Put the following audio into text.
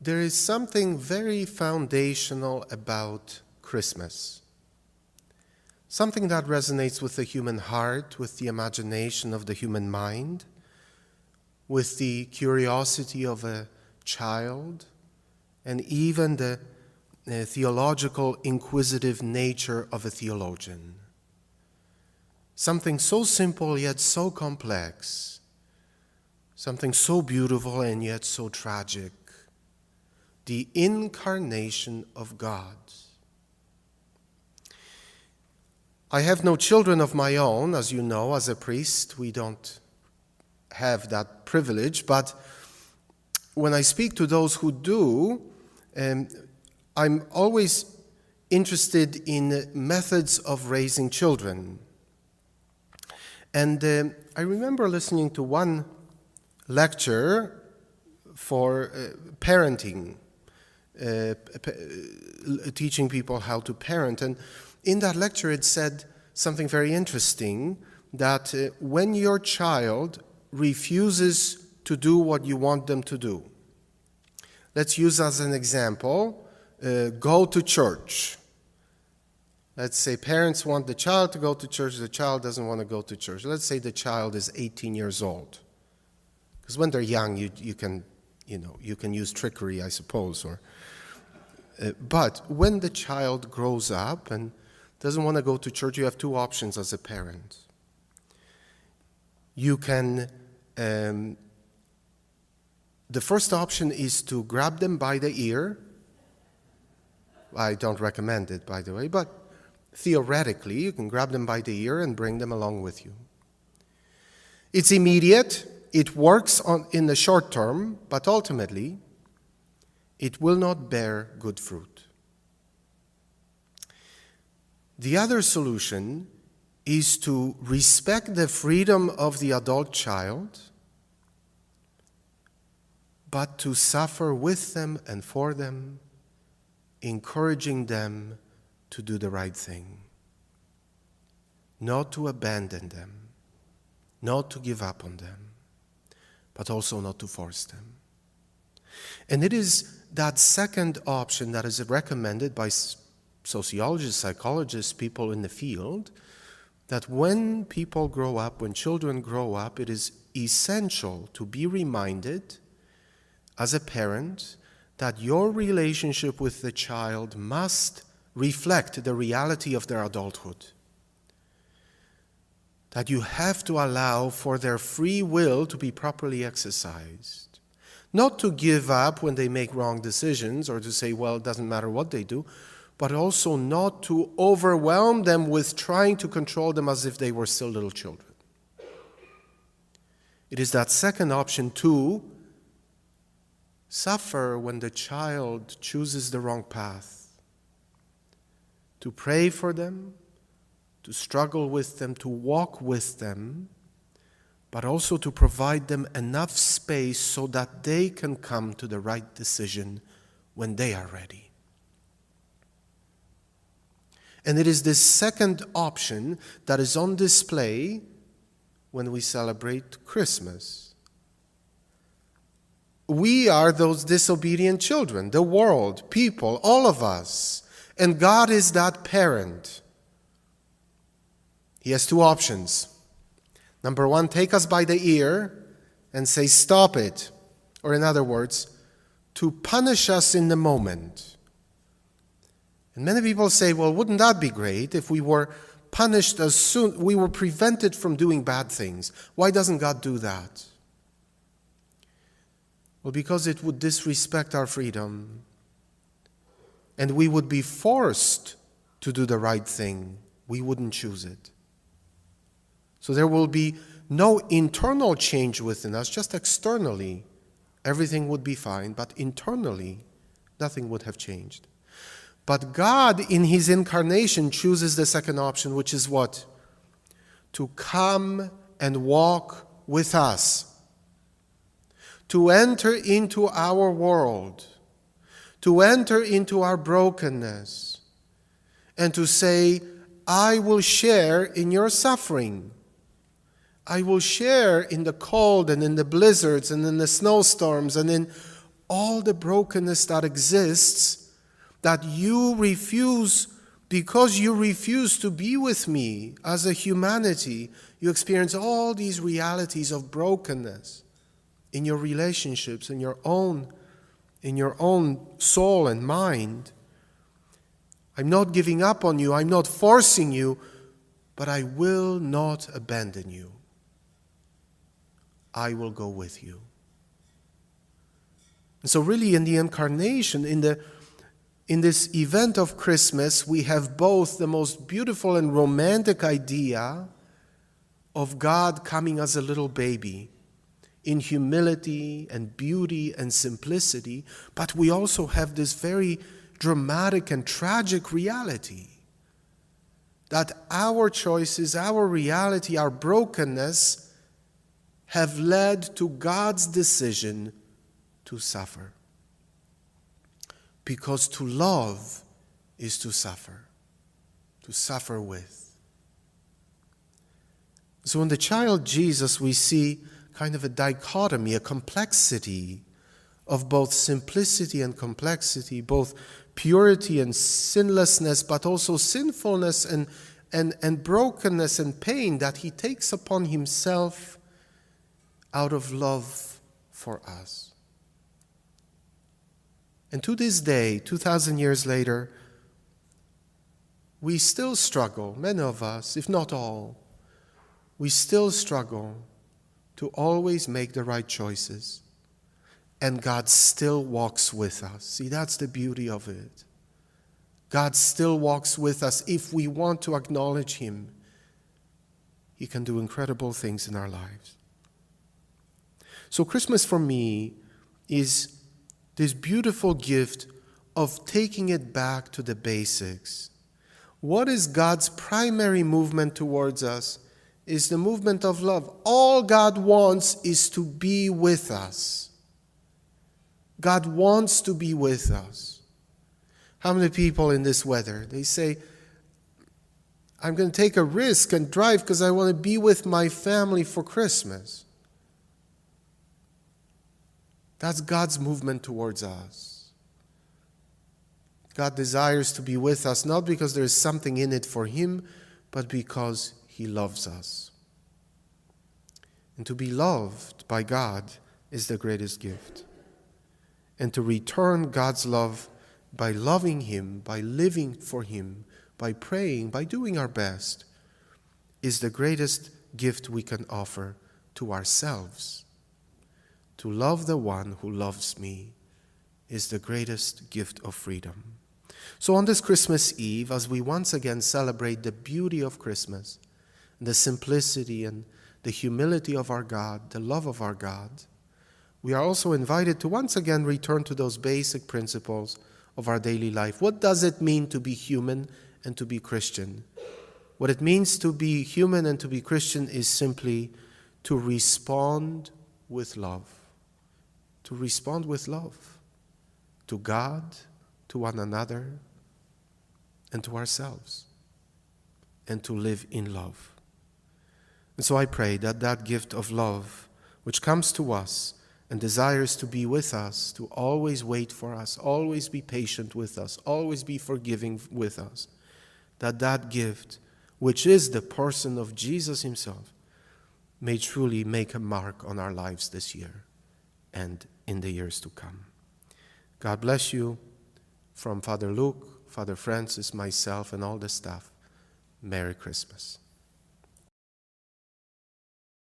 There is something very foundational about Christmas. Something that resonates with the human heart, with the imagination of the human mind, with the curiosity of a child, and even the theological, inquisitive nature of a theologian. Something so simple yet so complex. Something so beautiful and yet so tragic. The incarnation of God. I have no children of my own, as you know, as a priest. We don't have that privilege, but when I speak to those who do, I'm always interested in methods of raising children. And I remember listening to one lecture for parenting, teaching people how to parent. And in that lecture it said something very interesting, that when your child refuses to do what you want them to do, let's use as an example, go to church. Let's say parents want the child to go to church, the child doesn't want to go to church. Let's say the child is 18 years old. Because when they're young, you can use trickery, I suppose. But when the child grows up and doesn't want to go to church, you have two options as a parent. You can, the first option is to grab them by the ear. I don't recommend it, by the way, but theoretically, you can grab them by the ear and bring them along with you. It's immediate, it works in the short term, but ultimately, it will not bear good fruit. The other solution is to respect the freedom of the adult child, but to suffer with them and for them, encouraging them to do the right thing, not to abandon them, not to give up on them, but also not to force them. And it is that second option that is recommended by sociologists, psychologists, people in the field, that when people grow up, when children grow up, it is essential to be reminded as a parent that your relationship with the child must reflect the reality of their adulthood. That you have to allow for their free will to be properly exercised. Not to give up when they make wrong decisions or to say, well, it doesn't matter what they do, but also not to overwhelm them with trying to control them as if they were still little children. It is that second option to suffer when the child chooses the wrong path. To pray for them, to struggle with them, to walk with them, but also to provide them enough space so that they can come to the right decision when they are ready. And it is this second option that is on display when we celebrate Christmas. We are those disobedient children, the world, people, all of us. And God is that parent. He has two options. Number one, take us by the ear and say, stop it. Or in other words, to punish us in the moment. And many people say, well, wouldn't that be great if we were punished as soon, we were prevented from doing bad things. Why doesn't God do that? Well, because it would disrespect our freedom. And we would be forced to do the right thing. We wouldn't choose it. So there will be no internal change within us, just externally. Everything would be fine, but internally, nothing would have changed. But God, in His incarnation, chooses the second option, which is what? To come and walk with us. To enter into our world. To enter into our brokenness. And to say, I will share in your suffering. I will share in the cold and in the blizzards and in the snowstorms and in all the brokenness that exists, that you refuse, because you refuse to be with me as a humanity, you experience all these realities of brokenness in your relationships, in your own soul and mind. I'm not giving up on you, I'm not forcing you, but I will not abandon you. I will go with you. And so really in the incarnation, in this event of Christmas, we have both the most beautiful and romantic idea of God coming as a little baby in humility and beauty and simplicity, but we also have this very dramatic and tragic reality that our choices, our reality, our brokenness have led to God's decision to suffer. Because to love is to suffer with. So in the child Jesus, we see kind of a dichotomy, a complexity of both simplicity and complexity, both purity and sinlessness, but also sinfulness and brokenness and pain that he takes upon himself out of love for us. And to this day, 2,000 years later, we still struggle, many of us, if not all, we still struggle to always make the right choices. And God still walks with us. See, that's the beauty of it. God still walks with us. If we want to acknowledge him, he can do incredible things in our lives. So Christmas for me is this beautiful gift of taking it back to the basics. What is God's primary movement towards us? Is the movement of love. All God wants is to be with us. God wants to be with us. How many people in this weather, they say, I'm going to take a risk and drive because I want to be with my family for Christmas. That's God's movement towards us. God desires to be with us, not because there is something in it for him, but because he loves us. And to be loved by God is the greatest gift. And to return God's love by loving him, by living for him, by praying, by doing our best, is the greatest gift we can offer to ourselves. To love the one who loves me is the greatest gift of freedom. So on this Christmas Eve, as we once again celebrate the beauty of Christmas, the simplicity and the humility of our God, the love of our God, we are also invited to once again return to those basic principles of our daily life. What does it mean to be human and to be Christian? What it means to be human and to be Christian is simply to respond with love. To respond with love to God, to one another, and to ourselves, and to live in love. And so I pray that that gift of love, which comes to us and desires to be with us, to always wait for us, always be patient with us, always be forgiving with us, that that gift, which is the person of Jesus himself, may truly make a mark on our lives this year and in the years to come. God bless you. From Father Luke, Father Francis, myself, and all the staff, Merry Christmas.